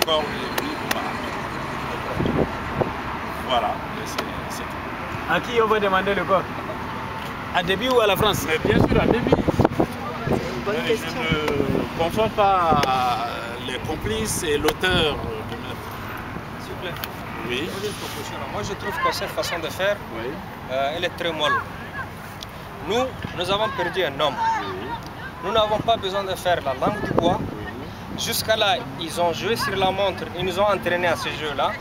corps de Ibn Omar. Voilà, c'est tout. À qui on va demander le corps? À Déby ou à la France? Mais bien sûr à Déby. Je ne confonds pas les complices et l'auteur du meurtre. S'il vous plaît. Oui. Moi je trouve que cette façon de faire, Oui. elle est très molle. Nous avons perdu un homme. Oui. Nous n'avons pas besoin de faire la langue du bois. Jusqu'à là, ils ont joué sur la montre, ils nous ont entraînés à ce jeu-là.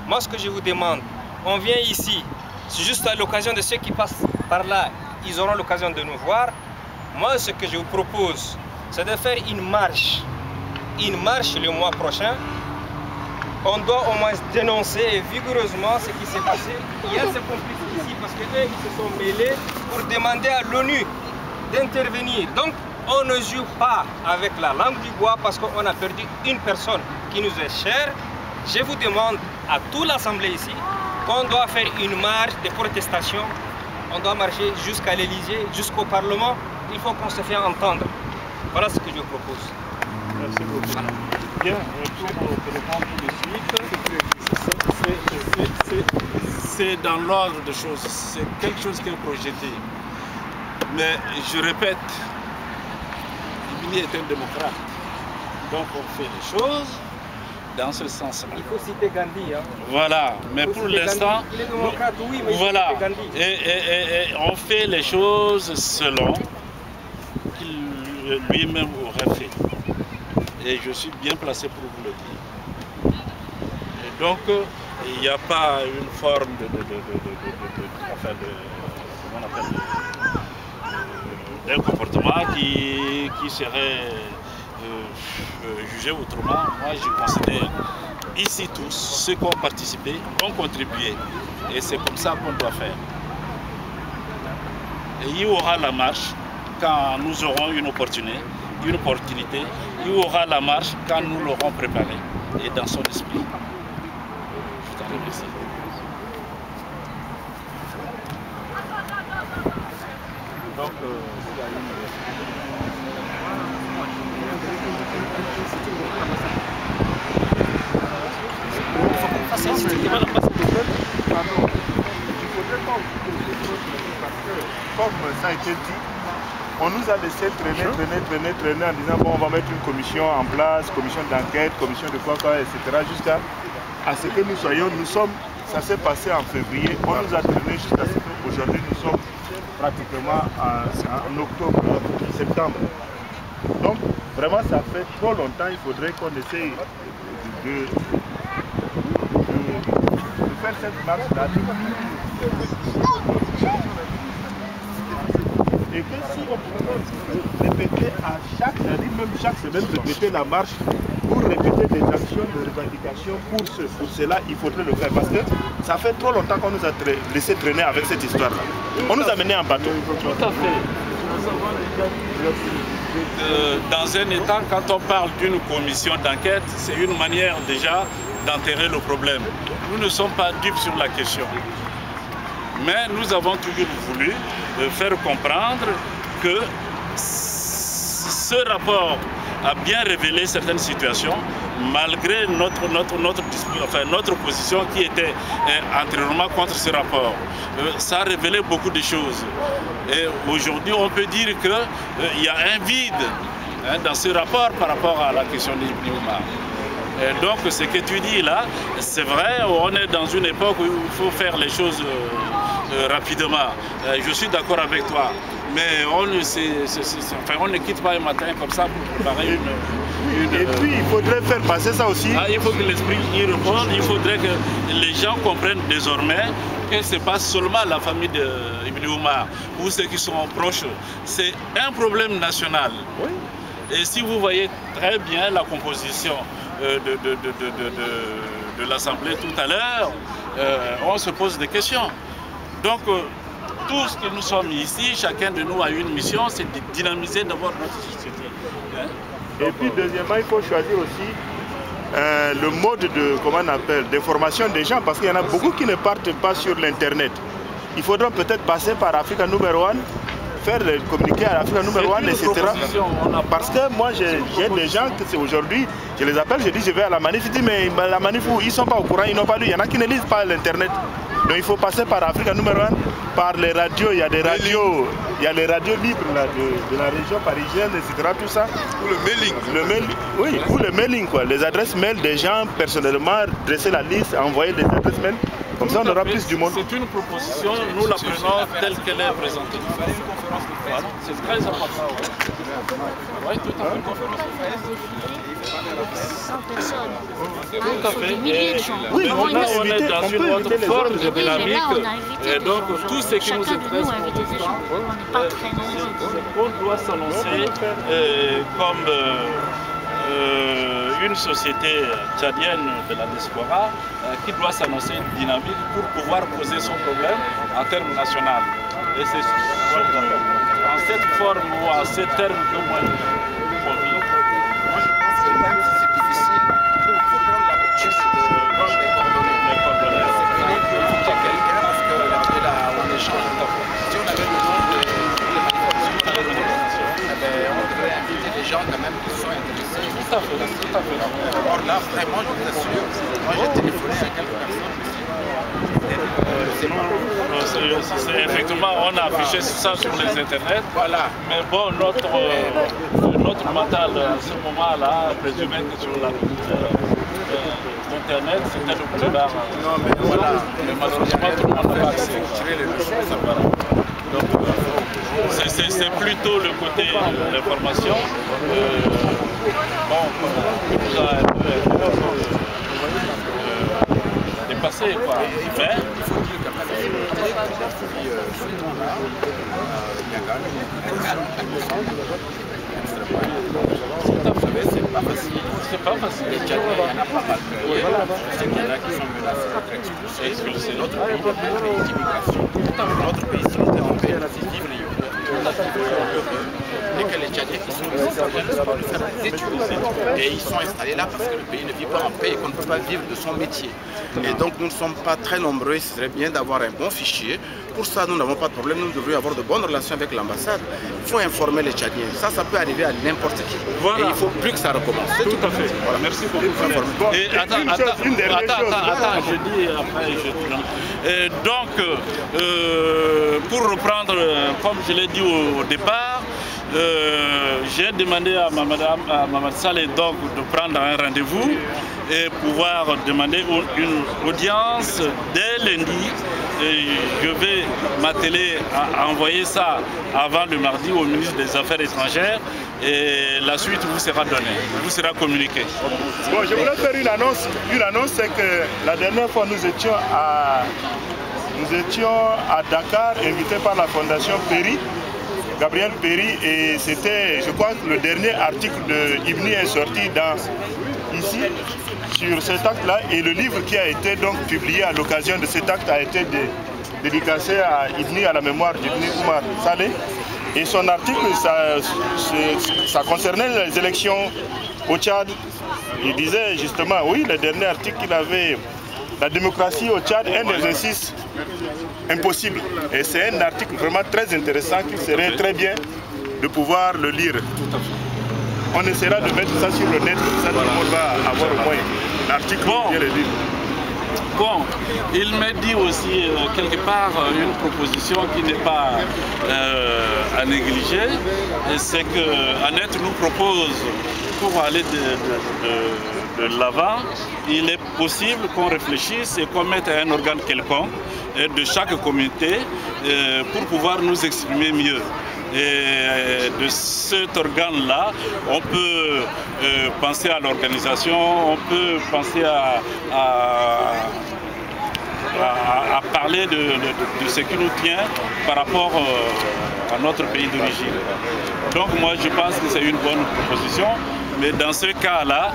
Moi, ce que je vous demande, on vient ici, c'est juste à l'occasion de ceux qui passent par là, ils auront l'occasion de nous voir. Moi, ce que je vous propose, c'est de faire une marche le mois prochain. On doit au moins dénoncer vigoureusement ce qui s'est passé. Il y a ces complices ici parce qu'eux, ils se sont mêlés pour demander à l'ONU d'intervenir. Donc, on ne joue pas avec la langue du bois parce qu'on a perdu une personne qui nous est chère. Je vous demande à toute l'Assemblée ici qu'on doit faire une marche de protestation. On doit marcher jusqu'à l'Élysée, jusqu'au Parlement. Il faut qu'on se fasse entendre. Voilà ce que je propose. Merci beaucoup. Voilà. Bien, pour répondre tout de suite, c'est dans l'ordre des choses. C'est quelque chose qui est projeté. Mais je répète, Ibn est un démocrate. Donc on fait les choses dans ce sens-là. Il faut citer Gandhi. Hein. Voilà, mais pour l'instant, il est démocrate, oui, mais voilà. il faut citer Gandhi. Et on fait les choses selon qu'il lui-même aurait fait. Et je suis bien placé pour vous le dire. Et donc, il n'y a pas une forme d'un comportement qui serait jugé autrement. Moi, je considère ici tous, ceux qui ont participé, ont contribué. Et c'est comme ça qu'on doit faire. Et il y aura la marche quand nous aurons une opportunité. Il y aura la marche quand nous l'aurons préparée et dans son esprit. Je t'en remercie. Donc, il y a comme ça a été dit, on nous a laissé traîner en disant bon, on va mettre une commission en place, commission d'enquête, commission de quoi, etc. jusqu'à ce que nous soyons, ça s'est passé en février, on nous a traîné jusqu'à ce qu'aujourd'hui nous sommes pratiquement en octobre, septembre. Donc vraiment ça fait trop longtemps, il faudrait qu'on essaye de faire cette marche-là. Et que si on pouvait répéter à chaque semaine, répéter la marche pour répéter des actions de revendication pour cela, il faudrait le faire. Parce que ça fait trop longtemps qu'on nous a laissé traîner avec cette histoire-là. On nous a menés en bateau. Tout à fait. Dans un État, quand on parle d'une commission d'enquête, c'est une manière déjà d'enterrer le problème. Nous ne sommes pas dupes sur la question. Mais nous avons toujours voulu faire comprendre que ce rapport a bien révélé certaines situations, malgré notre position qui était antérieurement contre ce rapport. Ça a révélé beaucoup de choses. Et aujourd'hui, on peut dire qu'il y a un vide dans ce rapport par rapport à la question d'Ibn Omar. Et donc, ce que tu dis là, c'est vrai, on est dans une époque où il faut faire les choses rapidement. Je suis d'accord avec toi, mais on ne quitte pas un matin comme ça pour préparer une... Et puis, il faudrait faire passer ça aussi. Il faut que l'esprit y réponde, il faudrait que les gens comprennent désormais que ce n'est pas seulement la famille d'Ibn Omar ou ceux qui sont proches, c'est un problème national. Oui. Et si vous voyez très bien la composition de l'Assemblée tout à l'heure, on se pose des questions. Donc, tout ce que nous sommes ici, chacun de nous a une mission, c'est de dynamiser d'abord notre société. Et puis, deuxièmement, il faut choisir aussi le mode de, comment on appelle, d'information des gens, parce qu'il y en a beaucoup qui ne partent pas sur l'Internet. Il faudra peut-être passer par Africa numéro 1, faire communiquer à l'Afrique numéro 1, etc. Parce que moi, j'ai des gens que aujourd'hui, je les appelle, je dis je vais à la manif, je dis mais la manif, ils ne sont pas au courant, ils n'ont pas lu. Il y en a qui ne lisent pas l'internet. Donc il faut passer par l'Afrique numéro 1, par les radios, il y a des radios, il y a les radios libres là, de la région parisienne, etc. Tout ça. Ou le mailing. Oui, ou le mailing, quoi. Les adresses mail des gens, personnellement, dresser la liste, envoyer des adresses mail. Comme ça, on aura plus du monde. C'est une proposition, nous la prenons telle qu'elle est présentée. Voilà, c'est très important. Oui, tout à fait. Une conférence de presse. Tout à fait. Oui, on est dans une autre forme de dynamique. Et donc, tout ce qui nous intéresse pour l'instant, c'est qu'on doit s'annoncer comme une société tchadienne de la diaspora qui doit s'annoncer dynamique pour pouvoir poser son problème en termes national. Et c'est en cette forme ou en ces termes que moi je conviens. C'est difficile. Il faut prendre la purchase des coordonnées. Il faut quelqu'un parce que là, on échange. Si on avait besoin de on devrait inviter des gens quand même qui sont intéressés. Tout à fait. Or là, vraiment, je vous assure, moi j'ai téléphoné à quelques personnes. Effectivement, on a affiché ça sur les internets. Voilà. Mais bon, notre mental à ce moment-là présumait que sur l'internet, c'était le boulevard. Non, mais voilà. Mais malheureusement, tout le monde n'a pas accès. Donc, c'est plutôt le côté de l'information. Bon, qui nous a dépassé, quoi. Mais il faut dire quand même, c'est pas facile. C'est pas facile. Il y en a pas mal. Je sais qu'il y en a qui sont menacés d'être expulsés. C'est notre pays d'immigration. Notre pays, si on était en paix, c'est vivre les et que les Tchadiens qui sont ici, ça vient de faire des études. Et ils sont installés là parce que le pays ne vit pas en paix et qu'on ne peut pas vivre de son métier. Et donc nous ne sommes pas très nombreux, ce serait bien d'avoir un bon fichier. Pour ça, nous n'avons pas de problème, nous devrions avoir de bonnes relations avec l'ambassade. Il faut informer les Tchadiens. Ça peut arriver à n'importe qui. Voilà. Et il ne faut plus que ça recommence. Tout à fait. Voilà. Merci beaucoup. Et attends, je dis après, je dis. Donc, pour reprendre, comme je l'ai dit au départ, j'ai demandé à Mamad Saleh donc de prendre un rendez-vous et pouvoir demander une audience dès lundi. Et je vais m'atteler à envoyer ça avant le mardi au ministre des Affaires étrangères et la suite vous sera donnée, vous sera communiquée. Bon, je voulais faire une annonce. Une annonce, c'est que la dernière fois nous étions à Dakar, invités par la Fondation Péry, Gabriel Péry, et c'était, je crois, que le dernier article de Ibni est sorti ici sur cet acte-là, et le livre qui a été donc publié à l'occasion de cet acte a été dédicacé à Ibni, à la mémoire d'Ibni Oumar Saleh. Et son article, ça concernait les élections au Tchad. Il disait justement, oui, le dernier article qu'il avait, la démocratie au Tchad, un exercice impossible. Et c'est un article vraiment très intéressant qu'il serait très bien de pouvoir le lire. On essaiera de mettre ça sur le net, comme ça tout le monde va avoir au moins l'article pour bien le lire. Bon, il m'a dit aussi quelque part une proposition qui n'est pas à négliger, c'est que Annette nous propose, pour aller de l'avant, il est possible qu'on réfléchisse et qu'on mette un organe quelconque de chaque communauté pour pouvoir nous exprimer mieux. Et de cet organe-là, on peut penser à l'organisation, on peut penser à parler de ce qui nous tient par rapport à notre pays d'origine. Donc moi je pense que c'est une bonne proposition, mais dans ce cas-là,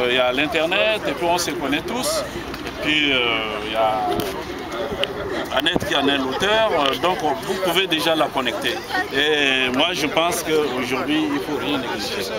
il y a l'Internet et puis on se connaît tous, et puis il y a Annette qui en est l'auteur, donc vous pouvez déjà la connecter. Et moi je pense qu'aujourd'hui il ne faut rien négliger.